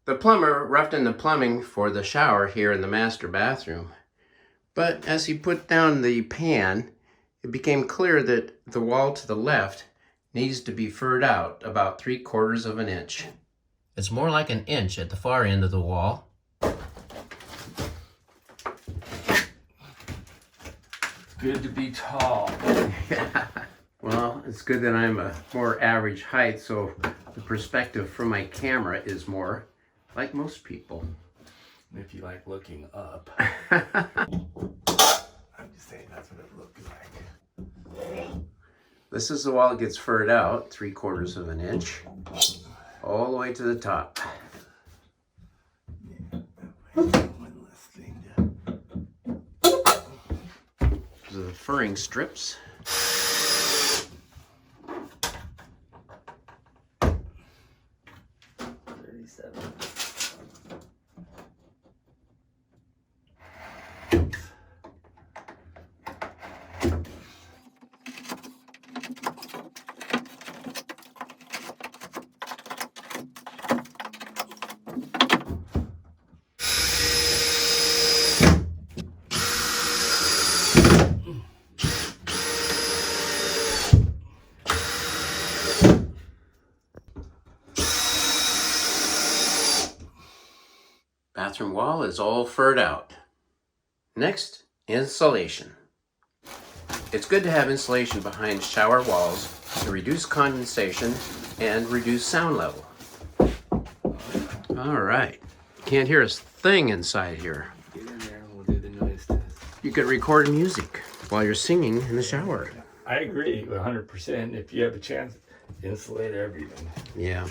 The plumber roughed in the plumbing for the shower here in the master bathroom. But as he put down the pan, it became clear that the wall to the left needs to be furred out about 3/4 of an inch. It's more like an inch at the far end of the wall. It's good to be tall. Well, it's good that I'm a more average height, so the perspective from my camera is more like most people. If you like looking up. I'm just saying that's what it looked like. This is the wall that gets furred out 3/4 of an inch, all the way to the top. Yeah, one less thing to... These are the furring strips. 37. Bathroom wall is all furred out. Next, insulation. It's good to have insulation behind shower walls to reduce condensation and reduce sound level. All right, can't hear a thing inside here. Get in there and we'll do the noise test. You could record music while you're singing in the shower. I agree 100%. If you have a chance, insulate everything. Yeah.